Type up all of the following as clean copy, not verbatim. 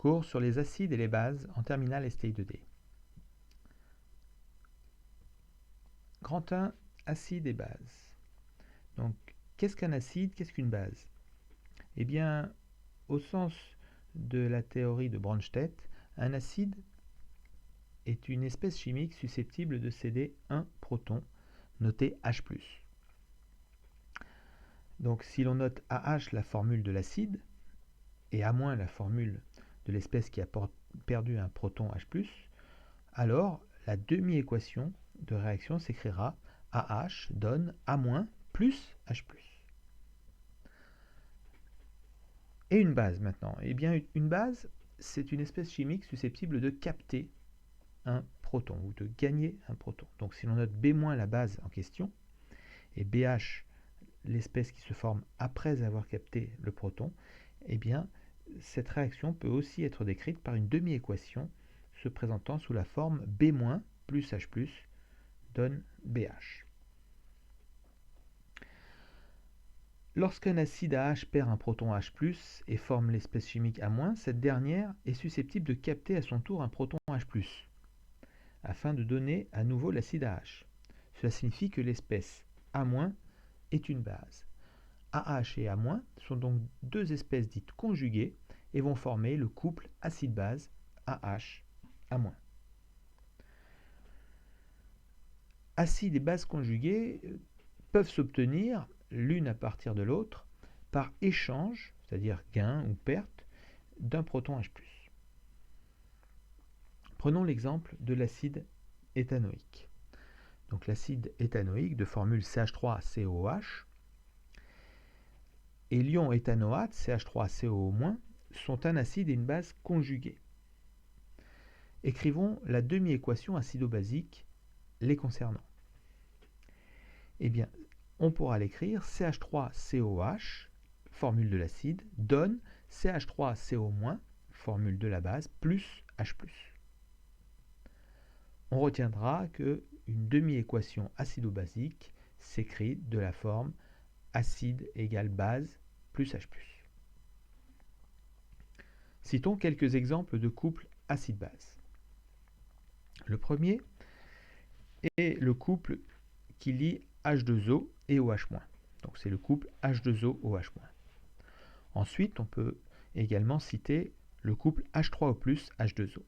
Cours sur les acides et les bases en terminale STI2D. Grand 1, acides et bases. Donc, qu'est-ce qu'un acide, qu'est-ce qu'une base? Eh bien, au sens de la théorie de Bronsted, un acide est une espèce chimique susceptible de céder un proton, noté H+. Donc, si l'on note AH la formule de l'acide, et A- la formule de l'espèce qui a perdu un proton H+, alors la demi-équation de réaction s'écrira AH donne A- plus H+. Et une base maintenant. Eh bien, une base, c'est une espèce chimique susceptible de capter un proton ou de gagner un proton. Donc si l'on note B- la base en question, et BH l'espèce qui se forme après avoir capté le proton, eh bien, cette réaction peut aussi être décrite par une demi-équation se présentant sous la forme B- plus H+ donne BH. Lorsqu'un acide AH perd un proton H+ et forme l'espèce chimique A-, cette dernière est susceptible de capter à son tour un proton H+, afin de donner à nouveau l'acide AH. Cela signifie que l'espèce A- est une base. AH et A- sont donc deux espèces dites conjuguées et vont former le couple acide-base AH, A-. Acides et bases conjuguées peuvent s'obtenir l'une à partir de l'autre par échange, c'est-à-dire gain ou perte, d'un proton H+. Prenons l'exemple de l'acide éthanoïque. Donc l'acide éthanoïque de formule CH3COOH et l'ion éthanoate CH3COO- sont un acide et une base conjugués. Écrivons la demi-équation acido-basique les concernant. Eh bien, on pourra l'écrire CH3COH, formule de l'acide, donne CH3CO-, formule de la base, plus H+. On retiendra qu'une demi-équation acido-basique s'écrit de la forme acide égale base plus H+. Citons quelques exemples de couples acide-base. Le premier est le couple qui lie H2O et OH-. Donc c'est le couple H2O-OH-. Ensuite, on peut également citer le couple H3O+, H2O.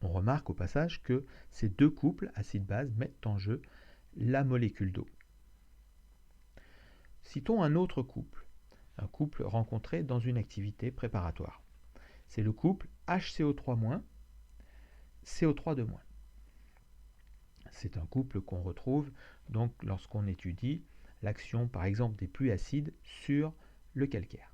On remarque au passage que ces deux couples acide-base mettent en jeu la molécule d'eau. Citons un autre couple, un couple rencontré dans une activité préparatoire. C'est le couple HCO3-, CO3-. C'est un couple qu'on retrouve donc lorsqu'on étudie l'action par exemple des pluies acides sur le calcaire.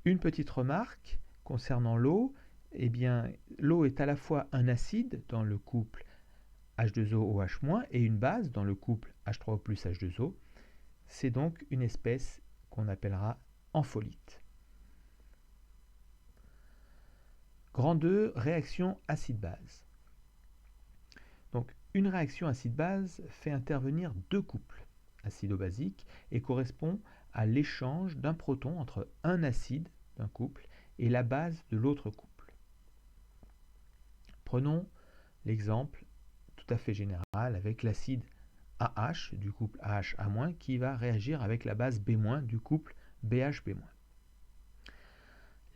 Une petite remarque concernant l'eau, eh bien l'eau est à la fois un acide dans le couple H2O-OH- et une base dans le couple H3O+ H2O. C'est donc une espèce qu'on appellera ampholyte. Grand 2, réaction acide-base. Donc une réaction acide-base fait intervenir deux couples acido-basiques et correspond à l'échange d'un proton entre un acide d'un couple et la base de l'autre couple. Prenons l'exemple tout à fait général avec l'acide AH du couple AH-A- qui va réagir avec la base B- du couple BH-B-.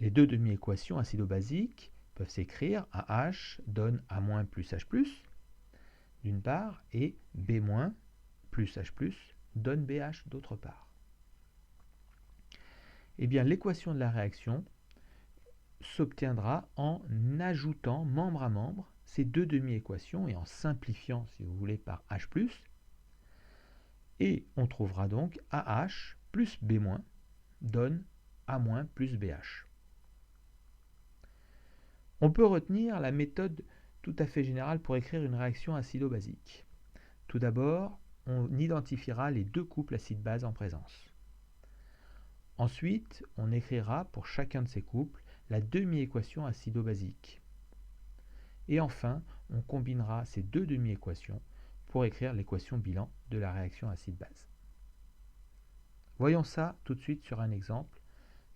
Les deux demi-équations acido-basiques peuvent s'écrire AH donne A- plus H+, d'une part, et B- plus H+, donne BH d'autre part. Eh bien, l'équation de la réaction s'obtiendra en ajoutant membre à membre ces deux demi-équations et en simplifiant, si vous voulez, par H+, et on trouvera donc AH plus B- donne A- plus BH. On peut retenir la méthode tout à fait générale pour écrire une réaction acido-basique. Tout d'abord, on identifiera les deux couples acide-base en présence. Ensuite, on écrira pour chacun de ces couples la demi-équation acido-basique. Et enfin, on combinera ces deux demi-équations pour écrire l'équation bilan de la réaction acide-base. Voyons ça tout de suite sur un exemple.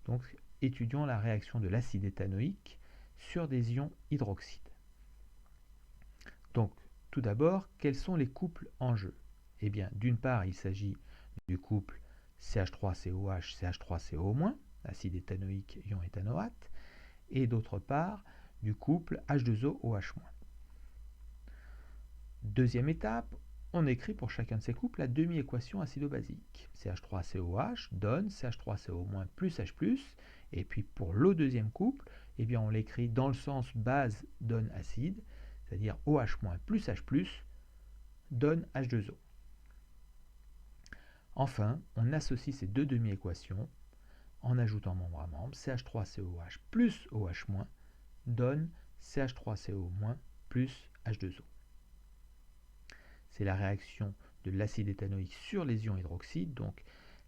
Donc, étudions la réaction de l'acide éthanoïque sur des ions hydroxydes. Donc, tout d'abord, quels sont les couples en jeu? Eh bien, d'une part, il s'agit du couple CH3COH, CH3CO-, acide éthanoïque, ion éthanoate, et d'autre part, du couple H2O-OH-. Deuxième étape, on écrit pour chacun de ces couples la demi-équation acido-basique. CH3COH donne CH3CO- plus H+, et puis pour le deuxième couple, eh bien on l'écrit dans le sens base donne acide, c'est-à-dire OH- plus H+, donne H2O. Enfin, on associe ces deux demi-équations en ajoutant membre à membre. CH3COH plus OH- donne CH3CO- plus H2O. C'est la réaction de l'acide éthanoïque sur les ions hydroxydes, donc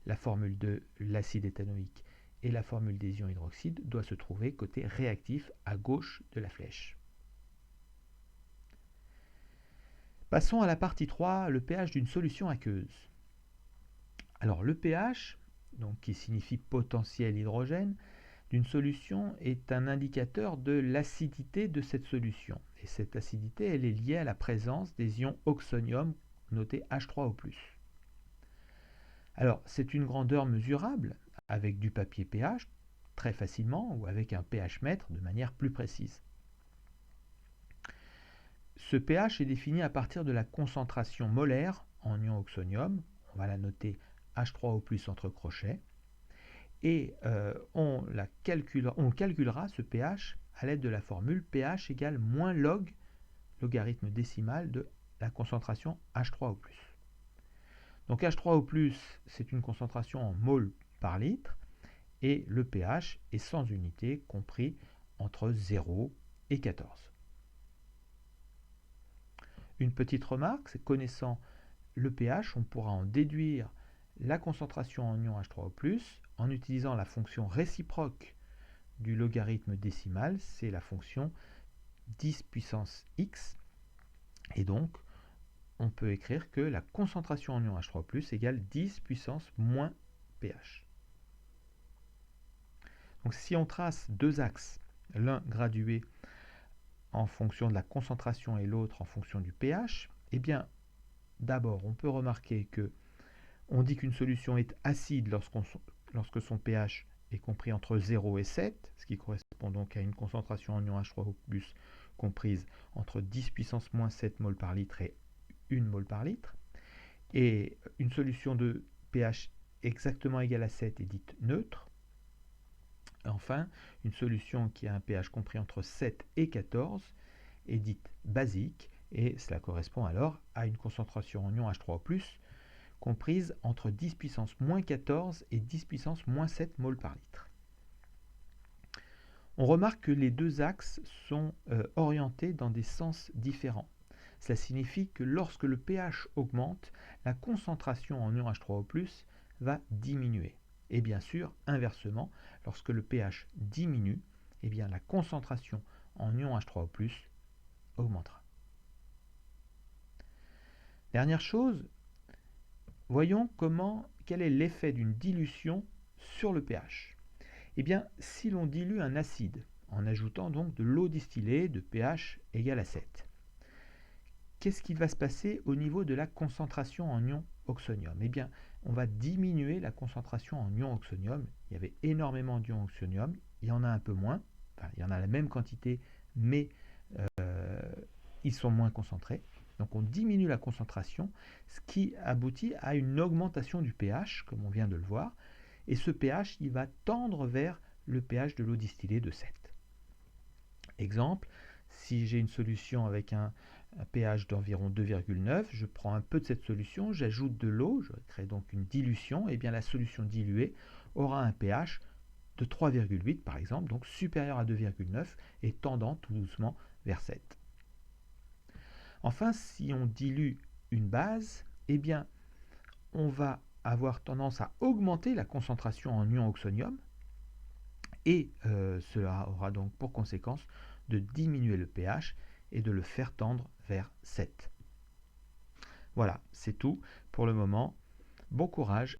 la formule de l'acide éthanoïque et la formule des ions hydroxydes doit se trouver côté réactif à gauche de la flèche. Passons à la partie 3, le pH d'une solution aqueuse. Alors le pH, donc, qui signifie potentiel hydrogène, d'une solution est un indicateur de l'acidité de cette solution. Et cette acidité, elle est liée à la présence des ions oxonium notés H3O+. Alors, c'est une grandeur mesurable avec du papier pH très facilement ou avec un pH mètre de manière plus précise. Ce pH est défini à partir de la concentration molaire en ion oxonium, on va la noter H3O+ entre crochets, et on calculera ce pH à l'aide de la formule pH égale moins log, logarithme décimal de la concentration H3O+. Donc H3O+, c'est une concentration en mol par litre, et le pH est sans unité, compris entre 0 et 14. Une petite remarque, c'est connaissant le pH, on pourra en déduire la concentration en ion H3O+, en utilisant la fonction réciproque du logarithme décimal, c'est la fonction 10 puissance x, et donc on peut écrire que la concentration en ion H3+ égale 10 puissance moins pH. Donc si on trace deux axes, l'un gradué en fonction de la concentration et l'autre en fonction du pH, eh bien d'abord on peut remarquer que on dit qu'une solution est acide lorsque son pH est compris entre 0 et 7, ce qui correspond donc à une concentration en ion H3O+, comprise entre 10 puissance moins 7 mol par litre et 1 mol par litre. Et une solution de pH exactement égal à 7 est dite neutre. Enfin, une solution qui a un pH compris entre 7 et 14 est dite basique, et cela correspond alors à une concentration en ion H3O+, comprise entre 10 puissance moins 14 et 10 puissance moins 7 mol par litre. On remarque que les deux axes sont orientés dans des sens différents. Cela signifie que lorsque le pH augmente, la concentration en ion H3O+ va diminuer. Et bien sûr, inversement, lorsque le pH diminue, eh bien, la concentration en ion H3O+ augmentera. Dernière chose, voyons quel est l'effet d'une dilution sur le pH. Eh bien, si l'on dilue un acide, en ajoutant donc de l'eau distillée de pH égal à 7, qu'est-ce qui va se passer au niveau de la concentration en ion oxonium? Eh bien, on va diminuer la concentration en ion oxonium. Il y avait énormément d'ions oxonium, il y en a un peu moins, enfin, il y en a la même quantité, mais ils sont moins concentrés. Donc on diminue la concentration, ce qui aboutit à une augmentation du pH, comme on vient de le voir, et ce pH, il va tendre vers le pH de l'eau distillée de 7. Exemple, si j'ai une solution avec un pH d'environ 2,9, je prends un peu de cette solution, j'ajoute de l'eau, je crée donc une dilution, et bien la solution diluée aura un pH de 3,8 par exemple, donc supérieur à 2,9 et tendant tout doucement vers 7. Enfin, si on dilue une base, eh bien, on va avoir tendance à augmenter la concentration en ion oxonium, et cela aura donc pour conséquence de diminuer le pH et de le faire tendre vers 7. Voilà, c'est tout pour le moment. Bon courage